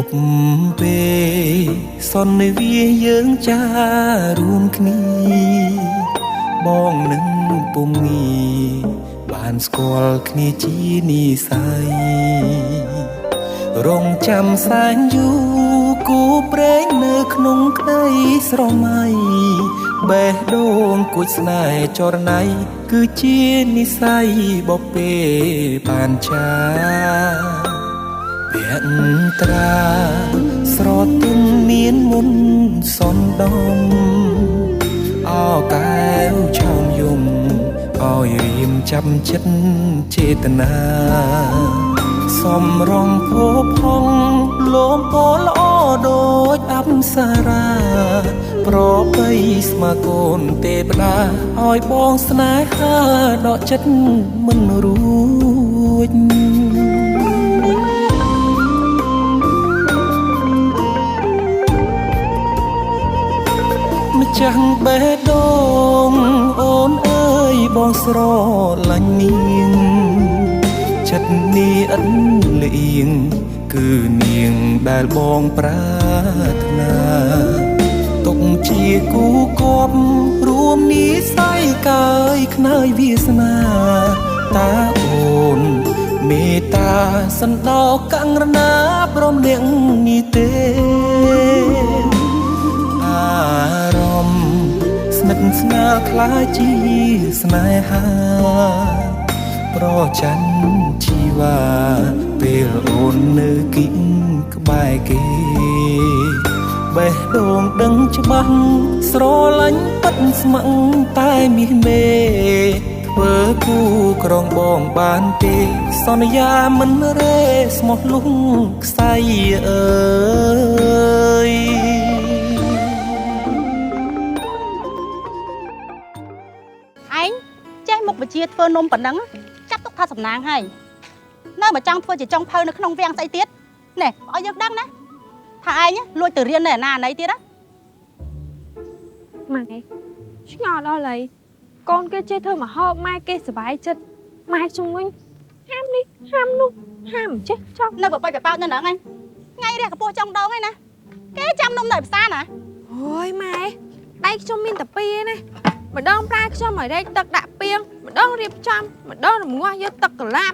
ប់ពេលសន្វាយើងចារួមគ្នាបងនឹងពុំងីបានស្គាល់គ្នាជានិស័យរងចាំសែនយូរគូព្រេងនៅក្នុងក្តីស្រមៃបេះដូងគួចស្នេហ៍ចរណៃគឺជានិស័យបពេបានចាភក្ត្រាស្រទន់មានមុនសនដំអោកែវឆោមយំឲ្យរៀមចាំចិត្តចេតនាសំរងភោផុងលោមពោល្អដូចអប្សរាប្របីស្មាកូនទេវតាឲ្យបងស្នេហាដកចិត្តមិនរួចម្ចាស់បេះដូងអូនអើយបងស្រឡាញ់នាងចិត្តនេះឥតលៀងគឺនាងដែលបងប្រាថ្នាទុកជាគូគប់រួមនិស័យកាយខ្នើយវាសនាតាអូនមេត្តាសណ្ដោកង្រណាព្រមលៀងនេះទេអារម្មណ៍ស្និទ្ធស្នាលខ្លាចជាស្នេហាប្រច័ណ្ឌជីវ៉ាពេលអូននៅគិតក្បែរគេបេះដូងដឹងច្បាស់ស្រឡាញ់ពិតស្មឹងតែមាសមេធ្វើគូក្រងបងបានទេសន្យាមិនរេស្មោះលុងខ្សែអើយឯងចេះមុខវិជ្ជាធ្វើនំប៉ុណ្ណឹងចាត់ទុកថាសំណាងហើយនៅមកចង់ធ្វើជាចុងភៅនៅក្នុងវាំងស្អីទៀតណែឲ្យយើងដឹងណាថាឯងលួចទៅរៀននៅណាណីទៀតណាម៉ែឆ្ងល់ដល់ហើយកូនគេចេះធ្វើម្ហូបម៉ែគេសុបាយចិត្តម៉ែជំនួញហាមនេះហាមនោះហាមចេះចង់នៅបបិចបបោតនៅហ្នឹងឯងថ្ងៃរះកពោះចង់ដងឯណាគេចាំនំនៅផ្សារណាអូយម៉ែដៃខ្ញុំមានតែពីរណាម្ដងប្រើខ្ញុំឲ្យរែកទឹកដាក់ពីងម្ដងរៀបចំម្ដងរងាស់យកទឹកកលាប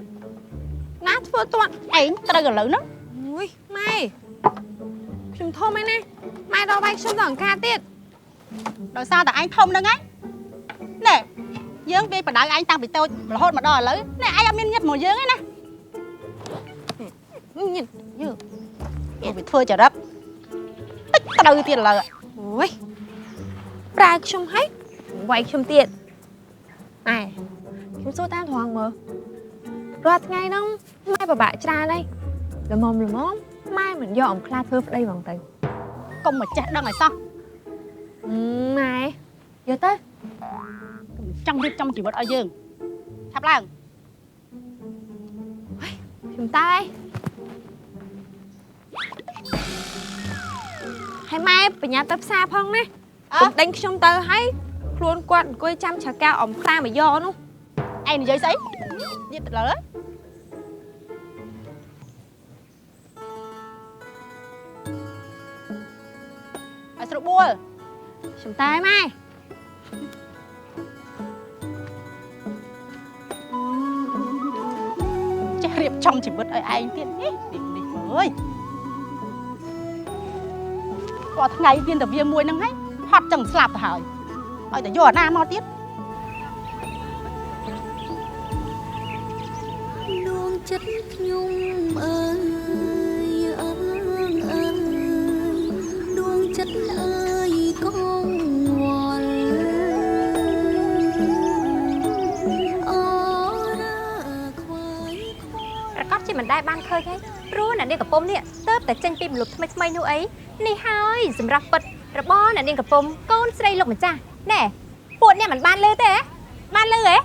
ណាធ្វើទាត់ឯងត្រូវឥឡូវហ្នឹងអូយម៉ែខ្ញុំធំឯណាម៉ែដល់បាយខ្ញុំទៅអង្ការទៀតដោយសារតែឯងធំហ្នឹងឯងណែយើងវាបដៅឯងតាំងពីតូចរហូតមកដល់ឥឡូវណែឯងអត់មានញឹកមកយើងឯណាញឹកយើងវាធ្វើចរិតតិចត្រូវទៀតឥឡូវអូយប្រើខ្ញុំហើយវាយខ្ញុំទៀតម៉ែខ្ញុំសួរតាមត្រង់មើលរាល់ថ្ងៃហ្នឹងម៉ែពិបាកច្រើនហើយល្មមម៉ែមិនយកអំខ្លាធ្វើប្តីហ្មងទៅកុំមកចេះដឹងឲ្យសោះម៉ែយកទៅចង់រៀបចំជីវិតឲ្យយើងឆាប់ឡើងខ្ញុំតើហើយម៉ែបញ្ញាទៅផ្សារផងណាកុំដេញខ្ញុំទៅហើយខ្លួនគាត់អង្គុយចាំឆាកៅអំខ្លាមកយកនោះឯងនិយាយស្អីនិយាយទៅលើឲ្យស្រួលបួលខ្ញុំតែម៉ែចេះរៀបចំជីវិតឲ្យឯងទៀតនេះអើយគាត់ថ្ងៃមានតែវាមួយហ្នឹងហើយហត់ចឹងស្លាប់ទៅហើយឲ្យតែយកអាណាមកទៀតដួងចិត្តខ្ញុំអើយអើដួងចិត្តអើយកងវល់អូរាខ្វាយប្រកាសជាមិនដែលបានឃើញទេព្រោះអ្នកនាងកំពុំនេះទើបតែចេញពីមលុបថ្មីនោះអីនេះហើយសម្រាប់ពិតរបស់អ្នកនាងកំពុំកូនស្រីលោកម្ចាស់ណែពួកអ្នកមិនបានលឺទេបានលឺហ៎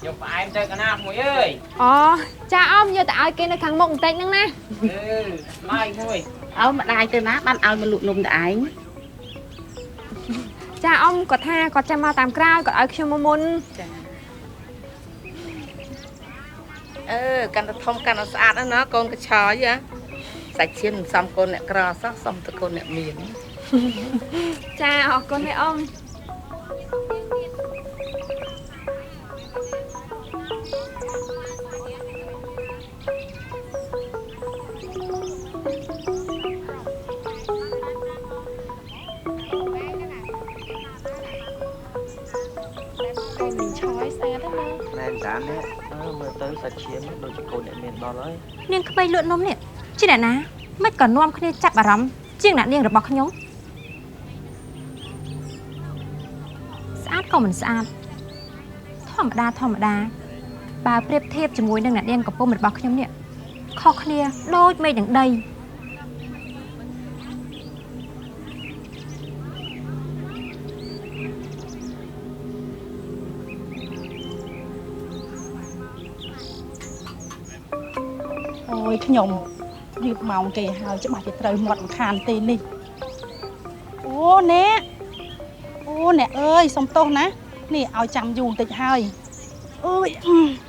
យកផ្អែមទៅកណាមួយអើយអូចាអមយកទៅឲ្យគេនៅខាងមុខបន្តិចហ្នឹងណាបាយមួយអើម្ដាយទៅណាបានឲ្យមកលក់នំទៅឯងចាអមគាត់ថាគាត់ចាំមកតាមក្រោយគាត់ឲ្យខ្ញុំមកមុនចា កាន់តែធំកាន់តែស្អាតណាកូនកញ្ឆយសាច់ឈាមសំកូនអ្នកក្រសោះសំតកូនអ្នកមាន ចាអរគុណអ្នកអ៊ំ កូនមីឆយស្អាតណាស់ ណែចាននេះមើលទៅសាច់ឈាមដូចជាកូនអ្នកមានដល់ហើយ នាងក្មេងលក់នំនេះជាអ្នកណាមិនក៏នាំគ្នាចាប់អារម្មណ៍ជាងអ្នកនាងរបស់ខ្ញុំស្អាតក៏មិនស្អាតធម្មតាបើប្រៀបធៀបជាមួយនឹងអ្នកនាងកំពុងរបស់ខ្ញុំនេះខុសគ្នាដូចមេឃនឹងដី អូយខ្ញុំយឺតម៉ោងគេហើយច្បាស់ជាត្រូវមាត់មិនខានទេនេះអូអ្នកអើយសុំទោសណានេះឲ្យចាំយូរបន្តិចហើយអើយ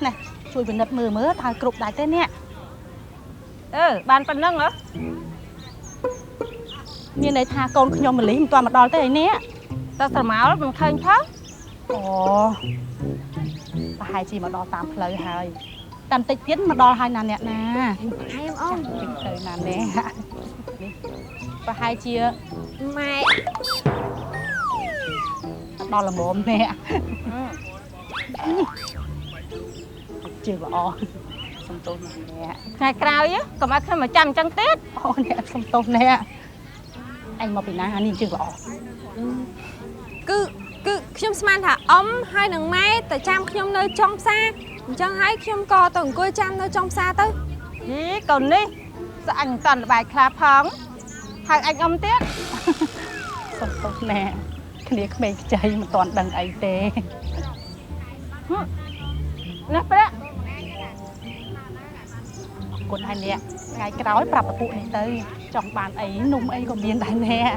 ណែជួយពិនិត្យមើលតើគ្រប់ដែរទេអ្នកបានប៉ុណ្ណឹងហ៎មានន័យថាកូនខ្ញុំម្លិះមិនទាន់មកដល់ទេឯនេះតើស្រមោលមិនឃើញផងអូប្រហែលជាមកដល់តាមផ្លូវហើយ តាមតិចទៀតមកដល់ហើយណាអ្នកណាអែមអងតិចទៅណាអ្នកនេះប្រហែលជាម៉ែដល់ល្មមអ្នកជឿល្អសំទោសណាអ្នកថ្ងៃក្រោយកុំឲ្យខ្ញុំមកចាំអញ្ចឹងទៀតអូអ្នកសំទោសអ្នកអញមកពីណាអានេះជឿល្អ គឺខ្ញុំស្មានថាអ៊ំហើយនឹងម៉ែទៅចាំខ្ញុំនៅចុងផ្សារអញ្ចឹងហើយខ្ញុំក៏ទៅអង្គុយចាំនៅចុងផ្សារទៅយីកូននេះស្អញមិនតាន់ល្បាយខ្លាផងហើយអញអ៊ំទៀតសុំទោសណាគ្នាក្មេងខ្ចីមិនតាន់ដឹងអីទេណាប្រាក់អរគុណហើយអ្នកថ្ងៃក្រោយប្រាប់ពពួកនេះទៅចង់បានអីនំអីក៏មានដែរអ្នក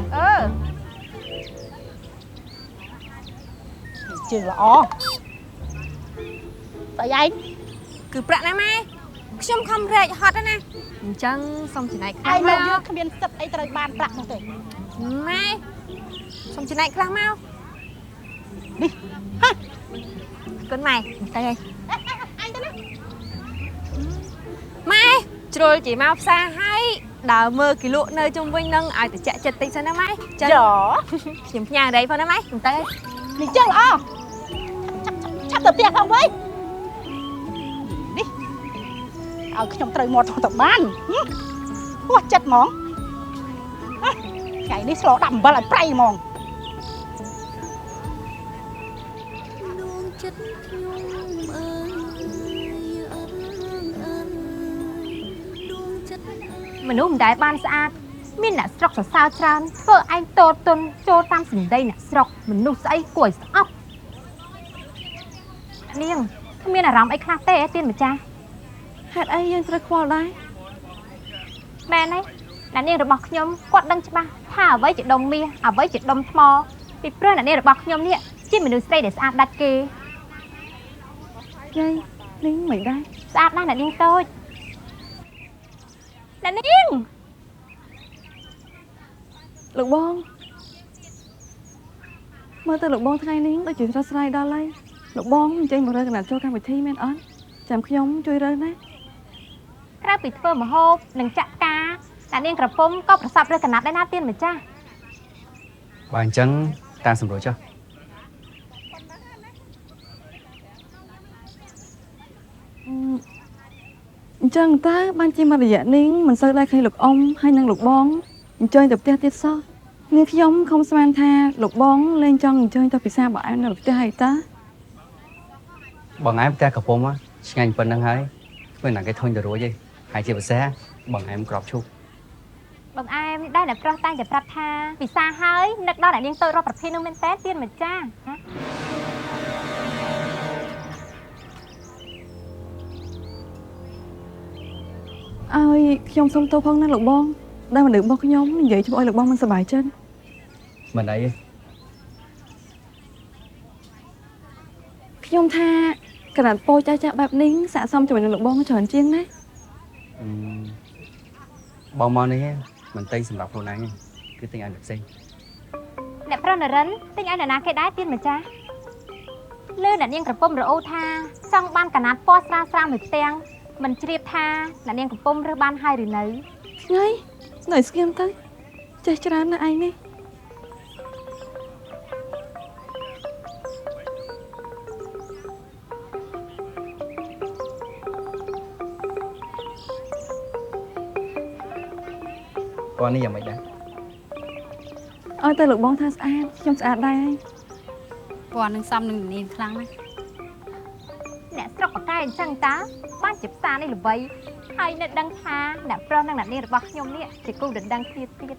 ជឿល្អស្អីឯងគឺប្រាក់ណាម៉ែខ្ញុំខំរែកហត់ណាអញ្ចឹងសុំចំណែកខ្លះមកយើងគ្មានសិទ្ធអីត្រូវបានប្រាក់នោះទេម៉ែសុំចំណែកខ្លះមកនេះហ៎គុណម៉ែទៅហើយអញទៅណាម៉ែជ្រុលជីមកផ្សារហើយដើរមើលគេលក់នៅជុំវិញនឹងឲ្យតិចចិត្តតិចសិនណាម៉ែចឹងខ្ញុំផ្ញើដៃផងណាម៉ែទៅហើយនេះចឹងល្អឆាប់ទៅផ្ទះផងវិញនេះឲ្យខ្ញុំត្រូវមាត់ទៅបានហួសចិត្តហ្មងថ្ងៃនេះស្លោដាក់អំបិលឲ្យប្រៃហ្មង មនុស្សមិនដែលបានស្អាតមានអ្នកស្រុកសរសើរច្រើនធ្វើឯងតូចទុនចូលតាមសម្ដីអ្នកស្រុកមនុស្សស្អីគួរឲ្យស្អប់នាងគ្មានអារម្មណ៍អីខ្លះទេទៀនម្ចាស់ហេតុអីយើងត្រូវខ្វល់ដែរមែនទេអ្នកនាងរបស់ខ្ញុំគាត់ដឹងច្បាស់ថាអ្វីជាដុំមាសអ្វីជាដុំថ្មពីព្រោះអ្នកនាងរបស់ខ្ញុំនេះជាមនុស្សស្រីដែលស្អាតដាច់គេយាយនាងមិនដែរស្អាតណាស់អ្នកនាងតូច អ្នកនាងលោកបងមើលទៅលោកបងថ្ងៃនេះដូចជាស្រស់ស្រាយដល់ហើយលោកបងអញ្ចឹងមករើកណាត់ចូលកម្មវិធីមែនអត់ចាំខ្ញុំជួយរើណាក្រៅពីធ្វើម្ហូបនិងចាក់ការអ្នកនាងក្រពុំក៏ប្រសពរើកណាត់ដែរណាទៀនម្ចាស់បើអញ្ចឹងតាមសម្រួលចុះអញ្ចឹងតើបានជាមករយៈនេះមិនសូវដែរឃើញលោកអ៊ំហើយនិងលោកបងអញ្ជើញទៅផ្ទះទៀតសោះនាងខ្ញុំខំស្មានថាលោកបងលែងចង់អញ្ជើញទៅពិសាបងឯងនៅផ្ទះហើយតើបងឯងផ្ទះកំពុំឆ្ងាញ់ប៉ុណ្្នឹងហើយគ្មានណាគេធុញទៅរួចទេហើយជាភាសាបងឯងក្របឈូកបងឯងដែរអ្នកប្រុសតែងតែប្រាប់ថាពិសាហើយនឹកដល់អ្នកនាងតូចរកប្រភេទនោះមែនតើទៀនម្ចាស់ឲ្យខ្ញុំសុំទោសផងណាលោកបងដែលមនុស្សរបស់ខ្ញុំនិយាយធ្វើឲ្យលោកបងមិនសប្បាយចិត្តមិនអីទេខ្ញុំថាក ក្រានពោចាស់ចាស់បែបនេះស័កសមជាមួយនឹងលោកបងច្រើនជាងណា បងមកនេះមិនទិញសម្រាប់ខ្លួនឯងគឺទិញឲ្យអ្នកផ្សេង អ្នកប្រុសនរិនទិញឲ្យអ្នកណាគេដែរទៀនម្ចាស់លើអ្នកនាងក្រពុំរអូថាចង់បានកណាត់ពណ៌ស្រាលស្រាលមួយផ្ទាំងមិនជ្រាបថាអ្នកនាងក្រពុំរើសបានហើយឬនៅ ឆ្ងាយនៅស្គៀមទៅចេះច្រើនណាស់ឯងនេះ គាត់នេះយ៉ាងម៉េចដែរ ឲ្យតែលោកបងថាស្អាតខ្ញុំស្អាតដែរ ពណ៌នឹងសំនឹងនាងខ្លាំងណាស់ អ្នកស្រុកបកែអញ្ចឹងតាបានជាផ្សារនេះល្បីហើយនៅដឹងថាអ្នកប្រុសនិងអ្នកនាងរបស់ខ្ញុំនេះជាគូដណ្ដឹងគ្នាទៀត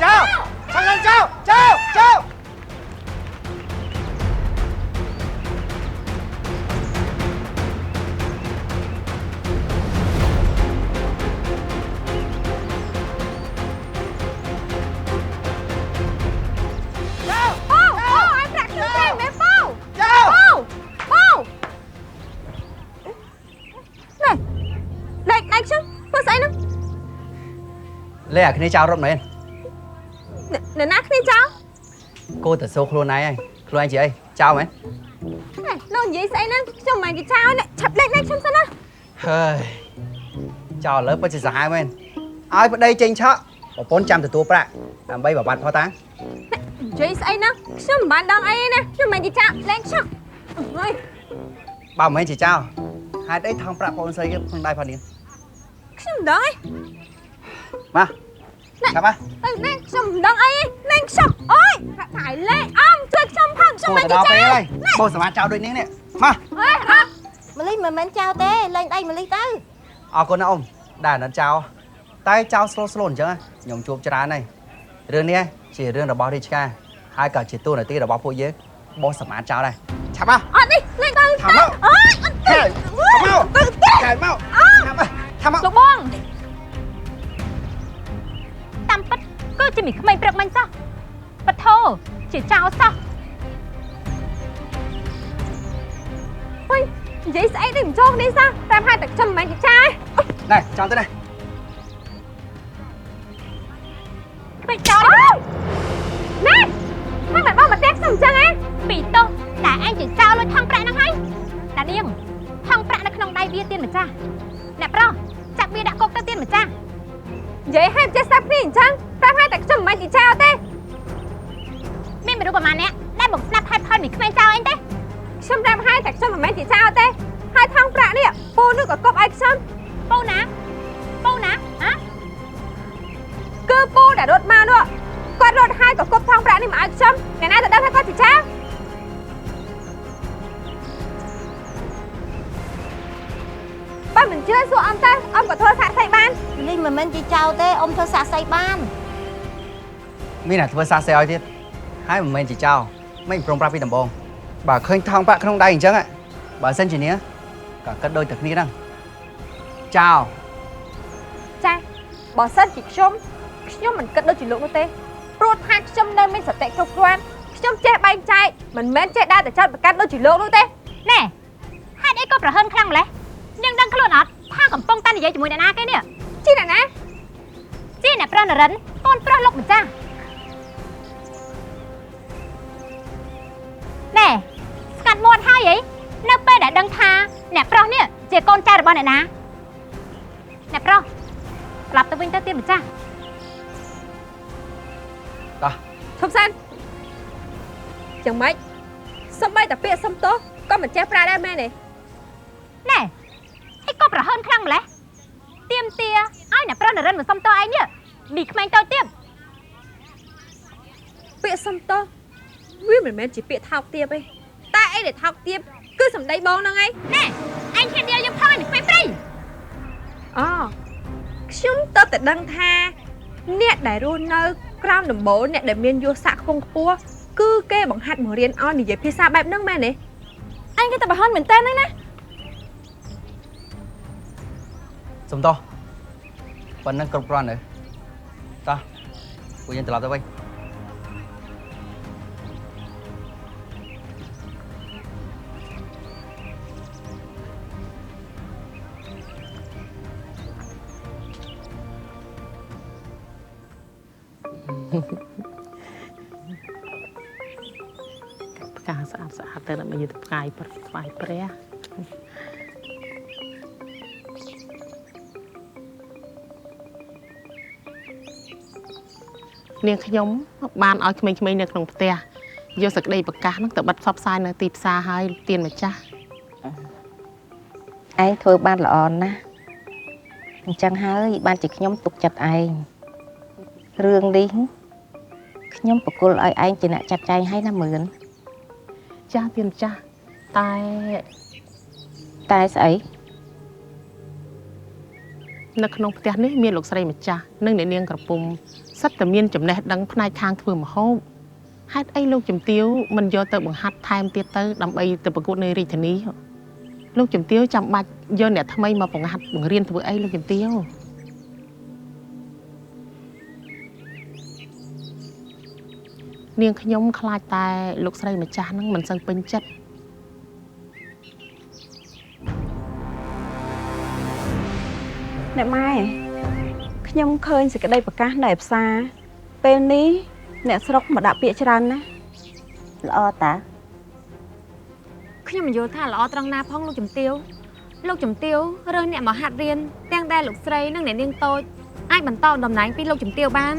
ចៅខាងឡើងចៅ លេអាគ្នាចៅរត់មែន អ្នកណាគ្នាចៅ គោតសូខ្លួនឯងខ្លួនឯងជាអីចៅមែន លោកនិយាយស្អីហ្នឹងខ្ញុំមិនគេចៅនេះឆាប់លេខខ្ញុំសិនណា ហើយចៅឥឡូវពិតជាសាហាវមែនឲ្យប្តីចេញឆក់ប្រពន្ធចាំទទួលប្រាក់ដើម្បីបបាត់ផោះតា និយាយស្អីហ្នឹងខ្ញុំមិនបានដឹងអីណាខ្ញុំមិនគេចៅលេខខ្ញុំអើយ បើមិនមែនជាចៅហេតុអីថងប្រាក់បងស្រីក្នុងដៃផានាង ខ្ញុំមិនដឹងអី មកចាំមក ទៅលេខខ្ញុំមិនដឹងអីលេខខ្ញុំអើយថាឲ្យលេខអំជួយខ្ញុំផងខ្ញុំមិនគេចៅ បោះសម្រាប់ចៅដូចនេះនេះមក អើយអត់ ម្លីមិនមែនចៅទេលេងដៃម្លីទៅ អរគុណណាអ៊ំដែលអាណិតចៅតែចៅស្លូអញ្ចឹងខ្ញុំជួបច្រើនហើយរឿងនេះជារឿងរបស់រាជការហើយក៏ជាតួនាទីរបស់ពួកយើងបោះសម្រាប់ចៅដែរឆាប់មក អត់នេះលេខទៅ ឆាប់មក អើយអត់ទេ ទៅទៀតឆាប់មកឆាប់មក លោកបង តាមពិតគឺជាមីក្មេងព្រឹកមិញសោះបថោជាចៅសោះ ហុយនិយាយស្អីទៅមិនចូលគ្នាសោះតែហៅតែខ្ញុំមិនមែនជាចៅ ណែចង់ទៅនេះ ពេកចោល ណែថាមិនបងមកតែខ្ញុំអញ្ចឹងហ៎ ពីទោះតែឯងជាចៅលួចថងប្រាក់ហ្នឹងហើយតានាងថងប្រាក់នៅក្នុងដៃវាទៀនម្ចាស់អ្នកប្រុសចាប់វាដាក់គុកទៅទៀនម្ចាស់ និយាយឲ្យចេះស្ដាប់គ្នាអញ្ចឹងតែហៅតែខ្ញុំមិនមែនជាចៅទេ មានមនុស្សប្រហែលអ្នកដែលមកស្ដាប់ហេតុផលមីក្មេងចៅអីទេ ខ្ញុំតែហៅតែខ្ញុំមិនមែនជាចៅទេហើយថងប្រាក់នេះពូនោះក៏គប់ឲ្យខ្ញុំ ពូណាហ៎ គឺពូដែលរត់មកនោះគាត់រត់ហើយក៏គប់ថងប្រាក់នេះមកឲ្យខ្ញុំអ្នកណាទៅដឹងថាគាត់ជាចៅបើមិនជឿសួរអំទៅអំក៏ធ្វើសាក់សីបាន ម្លីមិនមែនជាចៅទេអ៊ំធ្វើសាក់សីបាន មានតែធ្វើសាសសេឲ្យទៀតហើយមិនមែនជាចៅមិនព្រមប្រាប់ពីដំបងបើឃើញថងប្រាក់ក្នុងដៃអញ្ចឹងបើសិនជានេះក៏គិតដូចតែគ្នាហ្នឹងចៅ ចាបើសិនជាខ្ញុំមិនគិតដូចជាលោកនោះទេព្រោះថាខ្ញុំនៅមានសតិគ្រប់គ្រាន់ខ្ញុំចេះបែងចែកមិនមែនចេះដើរតែចោតប្រកាសដូចជាលោកនោះទេ ណែហេតុអីក៏ប្រហិនខ្លាំងម្ល៉េះនាងដឹងខ្លួនអត់ថាកំពុងតែនិយាយជាមួយអ្នកណាគេនេះ ជីអ្នកណា ជាអ្នកប្រុសនរិនកូនប្រុសលោកម្ចាស់ណែស្កាត់មាត់ហើយអីនៅពេលដែលដឹងថាអ្នកប្រុសនេះជាកូនចៅរបស់អ្នកណាអ្នកប្រុសស្លាប់ទៅវិញទៅទៀនម្ចាស់ ឈប់សិនយ៉ាងម៉េចសំបីតែពាក្យសុំទោសក៏មិនចេះប្រាដែរមែនទេ ណែអីក៏ប្រហិនខ្លាំងម្ល៉េះទៀមទាឲ្យអ្នកប្រុសនរិនមកសុំទោសឯងនេះមីក្មេងតូចទៀត ពាក្យសុំទោសវាមិនមែនជាពាក្យថោកទាបទេតែអីដែលថោកទាបគឺសម្ដីបងហ្នឹងឯង ណែឯងហ៊ាននិយាយយើងផងឯងមីក្មេងព្រៃ អូខ្ញុំទៅតែដឹងថាអ្នកដែលរស់នៅក្រោមដំបូលអ្នកដែលមានយសស័ក្តិខ្ពង់ខ្ពស់គឺគេបង្ហាត់មករៀនឲ្យនិយាយភាសាបែបហ្នឹងមែនទេអញគេតែបរហនមែនតើហ្នឹងណា សុំទោសប៉ុណ្ណឹងគ្រប់គ្រាន់ទៅតោះ ពួកយើងត្រឡប់ទៅវិញ ផ្កាស្អាតទៅដើម្បីយកទៅផ្កាយព្រះថ្វាយព្រះនាងខ្ញុំបានឲ្យក្មេងៗនៅក្នុងផ្ទះយកសេចក្តីប្រកាសហ្នឹងទៅបិទផ្សព្វផ្សាយនៅទីផ្សារឲ្យទានម្ចាស់ឯងធ្វើបានល្អណាស់អញ្ចឹងហើយបានជាខ្ញុំទុកចិត្តឯងរឿងនេះខ្ញុំប្រគល់ឲ្យឯងជាអ្នកចាត់ចែងឲ្យណាមឿន ចាស់ទៀនចាស់តែស្អី នៅក្នុងផ្ទះនេះមានលោកស្រីម្ចាស់និងអ្នកនាងក្រពុំសិតតែមានចំណេះដឹងផ្នែកខាងធ្វើម្ហូបហេតុអីលោកជំទាវមិនយកទៅបង្ហាត់ថែមទៀតទៅដើម្បីទៅប្រកួតនៅរាជធានីលោកជំទាវចាំបាច់យកអ្នកថ្មីមកបង្ហាត់បង្រៀនធ្វើអីលោកជំទាវនាងខ្ញុំខ្លាចតែលោកស្រីម្ចាស់ហ្នឹងមិនសូវពេញចិត្ត អ្នកម៉ែខ្ញុំឃើញសេចក្តីប្រកាសនៅផ្សារពេលនេះអ្នកស្រុកមកដាក់ពាក្យច្រើនណាស់ ល្អតា ខ្ញុំមិនយល់ថាល្អត្រង់ណាផងលោកជំទាវរើសអ្នកមកហាត់រៀនទាំងដែលលោកស្រីនិងអ្នកនាងតូចអាចបន្តតំណែងពីលោកជំទាវបាន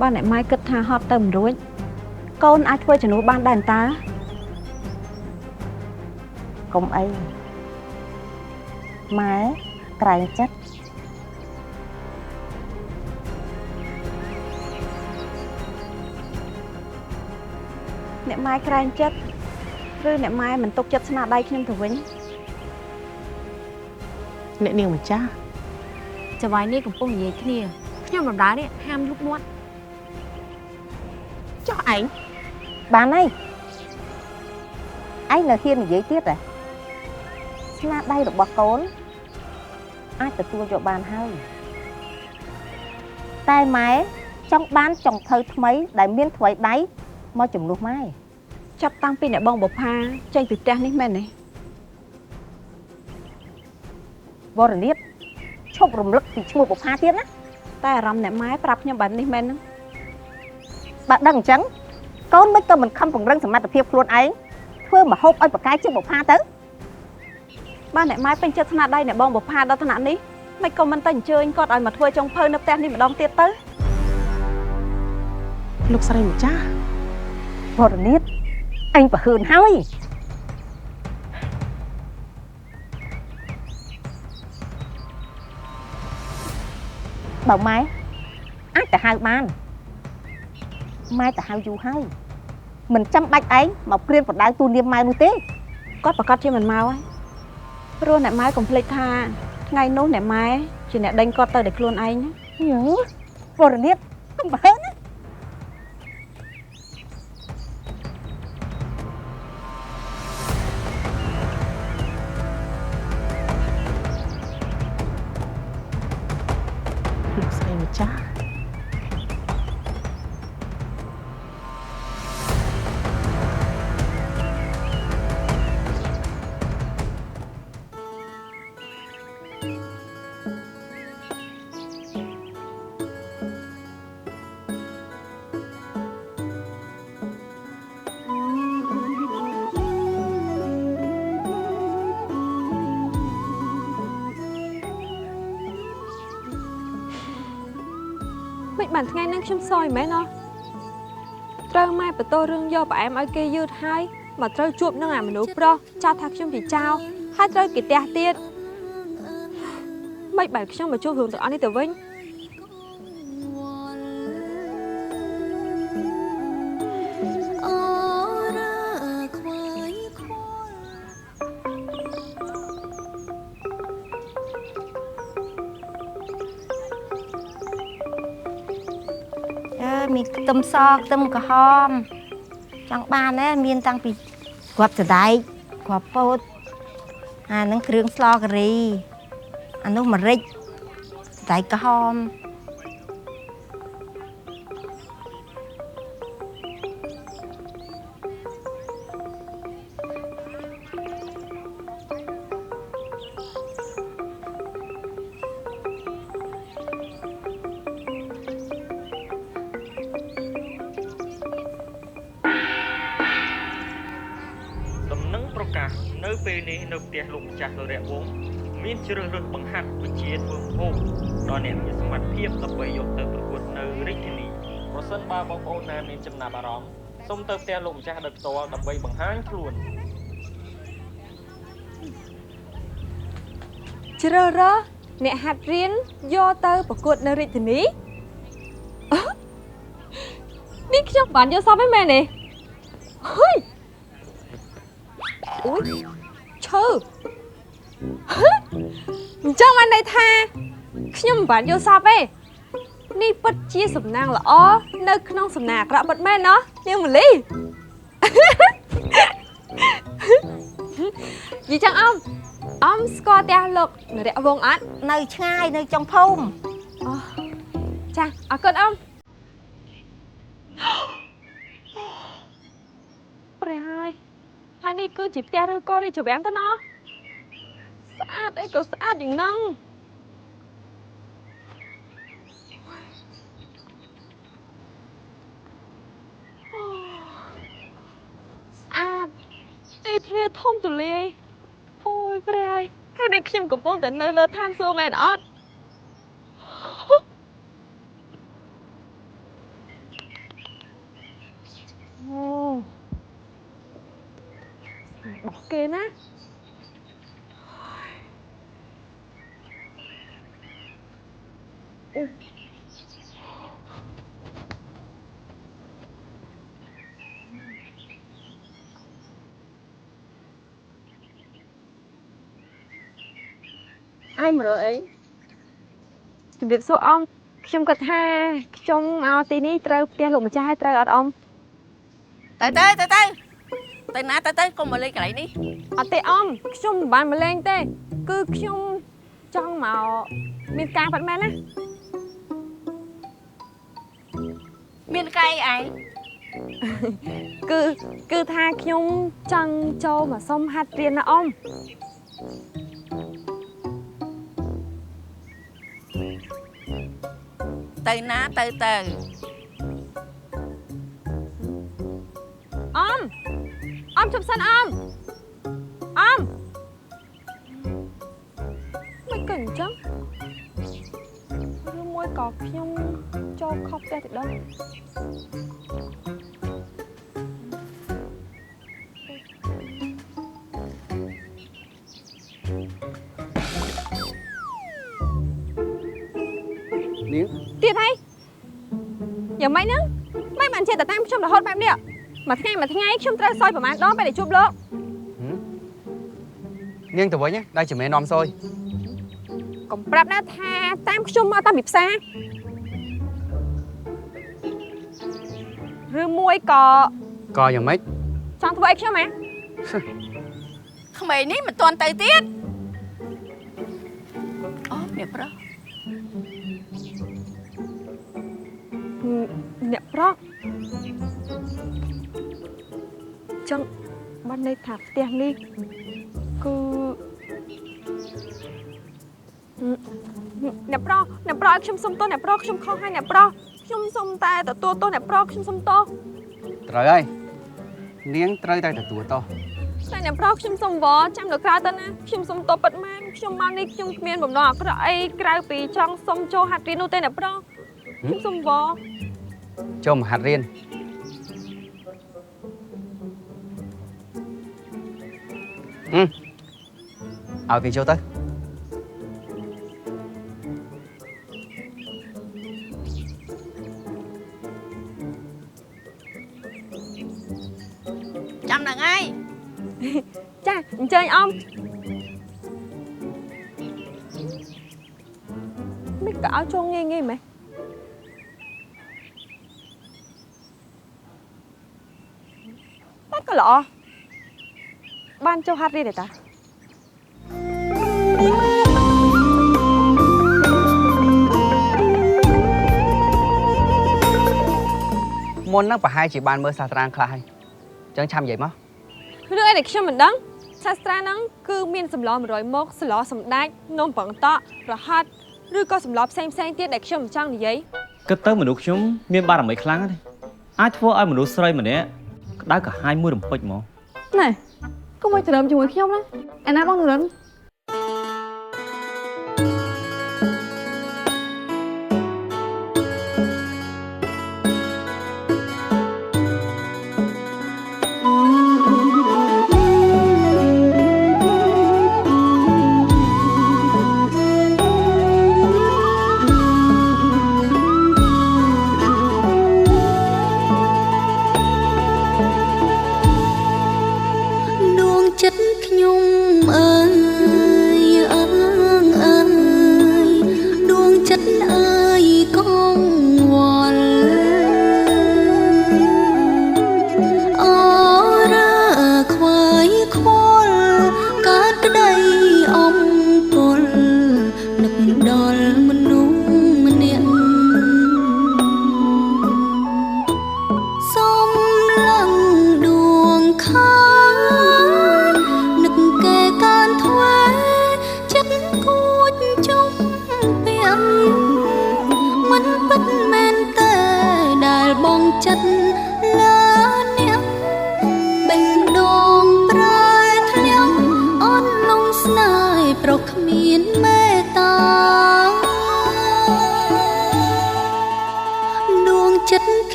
បើអ្នកម៉ែគិតថាហត់ទៅមិនរួចកូនអាចធ្វើជំនួសបានដែរតើ កុំអីម៉ែក្រែងចិត្ត អ្នកម៉ែក្រែងចិត្តឬអ្នកម៉ែមិនទុកចិត្តស្នាដៃខ្ញុំទៅវិញ អ្នកនាងម្ចាស់ ចង្វាយនេះកំពុងនិយាយគ្នាខ្ញុំរំដានេះហាមលុបមាត់ ចុះឯង បានហើយឯងនៅហ៊ាននិយាយទៀតហ៎ស្នាដៃរបស់កូនអាចទទួលយកបានហើយតែម៉ែចង់បានចុងភៅថ្មីដែលមានថ្វីដៃមកជំនួសម៉ែ ចាប់តាំងពីអ្នកបងបុផាចេញពីផ្ទះនេះមែនទេ វរនាថឈប់រំលឹកពីឈ្មោះបុផាទៀតណា តែអារម្មណ៍អ្នកម៉ែប្រាប់ខ្ញុំបែបនេះមែនហ្នឹង បើដឹងអញ្ចឹងកូនមិនក៏មិនខំពង្រឹងសមត្ថភាពខ្លួនឯងធ្វើម្ហូបឲ្យប្រកែកជាងបុផាទៅ បើអ្នកម៉ែពេញចិត្តស្នាដៃអ្នកបងបុផាដល់ថ្នាក់នេះមិនក៏មិនតែអញ្ជើញគាត់ឲ្យមកធ្វើចុងភៅនៅផ្ទះនេះម្ដងទៀតទៅ លោកស្រីម្ចាស់ វរនាថអញប្រហើនហើយបើម៉ែអាចទៅហៅបានម៉ែទៅហៅយូរហើយមិនចាំបាច់ឯងមកព្រៀនបដៅទូនាមម៉ែនោះទេ គាត់ប្រកាសជាមិនមកហើយព្រោះអ្នកម៉ែកុំភ្លេចថាថ្ងៃនោះអ្នកម៉ែជាអ្នកដេញគាត់ទៅដោយខ្លួនឯងណា វរនាថកុំប្រហើនណា លោកស្រីម្ចាស់ មិនបានថ្ងៃហ្នឹងខ្ញុំសោយមែនណោះត្រូវម៉ែបន្ទោរឿងយកផ្អែមឲ្យគេយឺតហើយមកត្រូវជួបនឹងអាមនុស្សប្រុសចោទថាខ្ញុំជាចោរហើយត្រូវគេទះទៀតមិនបានខ្ញុំមកជួបរឿងទាំងអស់នេះទៅវិញ មានខ្ទឹមសខ្ទឹមក្រហមចង់បានទេមានតាំងពីគ្រាប់សណ្ដែកគ្រាប់ពោតអានឹងគ្រឿងស្លការីអានោះម្រេចសណ្ដែកក្រហម ពេលនេះនៅផ្ទះលោកម្ចាស់សូរៈវង្សមានជ្រើសរើសបង្ហាត់វិជ្ជាធ្វើម្ហូបដល់អ្នកមានសមត្ថភាពដើម្បីយកទៅប្រកួតនៅរាជធានីប្រសិនបើបងប្អូនណាមានចំណាប់អារម្មណ៍សូមទៅផ្ទះលោកម្ចាស់ដោយផ្ទាល់ដើម្បីបង្ហាញខ្លួន ជ្រើសរើសអ្នកហាត់រៀនយកទៅប្រកួតនៅរាជធានីនេះខ្ញុំបានយកសពឯមែនទេហុយអូយឈើអញ្ចឹងបានន័យថាខ្ញុំមិនបានយកសពទេនេះពិតជាសំណាងល្អនៅក្នុងសំណាងអាក្រក់ពិតមែនណោះនាងម៉ូលីយីចឹងអមស្គាល់ផ្ទះលោកនរៈវងអត់នៅឆ្ងាយនៅចុងភូមិអូចាអរគុណអមព្រះហើយហើយនេះគឺជាផ្ទះឬក៏រាជវាំងទៅណោះស្អាតអីក៏ស្អាតយ៉ាងហ្នឹងស្អាតអីទ្វារធំទូលាយអូយព្រះហើយហើយនេះខ្ញុំកំពុងតែនៅលើឋានសួគ៌មែនអត់អូបោះគេណាអញមករកអីជំរាបសួរអមខ្ញុំគាត់ថាខ្ញុំមកទីនេះត្រូវផ្ទះលោកម្ចាស់ឲ្យត្រូវអត់អមទៅណាទៅកុំមកលេងកន្លែងនេះអត់ទេអមខ្ញុំមិនបានមកលេងទេគឺខ្ញុំចង់មកមានការប៉ាត់មែនណាមានកាយឯងគឺថាខ្ញុំចង់ចូលមកសុំហាត់រៀនណាអមទៅណាទៅអមជប់សិនអមមិនក៏អញ្ចឹងឬមួយក៏ខ្ញុំចូលខុសផ្ទះទៅដល់នាងទៀតហើយយ៉ាងម៉េចហ្នឹងមិនបានចេះតែតាមខ្ញុំរហូតបែបនេះមួយថ្ងៃខ្ញុំត្រូវសយប្រហែលដងពេលដែលជួបលោកនាងទៅវិញដែរជាមេនាំសយកុំប្រាប់ណាថាតាមខ្ញុំមកតាមពីផ្សារឬមួយក៏យ៉ាងម៉េចចង់ធ្វើអីខ្ញុំហ៎ក្មេងនេះមិនទាន់ទៅទៀតអូអ្នកប្រុសចឹងបានន័យថាផ្ទះនេះគឺអ្នកប្រុសឲ្យខ្ញុំសុំទោសអ្នកប្រុសខ្ញុំខុសហើយអ្នកប្រុសខ្ញុំសុំតែទទួលទោសអ្នកប្រុសខ្ញុំសុំទោសត្រូវហើយនាងត្រូវតែទទួលទោសតែអ្នកប្រុសខ្ញុំសុំវល់ចាំនៅក្រៅទៅណាខ្ញុំសុំទោសពិតមែនខ្ញុំមកនេះខ្ញុំគ្មានបំណងអាក្រក់អីក្រៅពីចង់សុំចូលហាត់រៀននោះទេអ្នកប្រុសខ្ញុំសុំវល់ចូលមកហាត់រៀនឲ្យវាចូលទៅចាំដល់ហើយចាអញ្ជើញអមមិនក៏ឲ្យចូលងាយមែនក៏ល្អបានចូលហាត់រៀនទេតាមុនហ្នឹងប្រហែលជាបានមើលសាស្ត្រាខ្លះហើយអញ្ចឹងឆាំនិយាយមករឿងអីដែលខ្ញុំមិនដឹងសាស្ត្រាហ្នឹងគឺមានសម្ល100មុខស្លសម្ដេចនំបង្តក់រហ័តឬក៏សម្លផ្សេងទៀតដែលខ្ញុំមិនចង់និយាយគិតទៅមនុស្សខ្ញុំមានបារមីខ្លាំងទេអាចធ្វើឲ្យមនុស្សស្រីម្នាក់ក្តៅក្រហាយមួយរំពេចមកណែ កុំឲ្យច្រឡំជាមួយខ្ញុំណាឯណាបងនរិន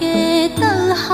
គេទៅហ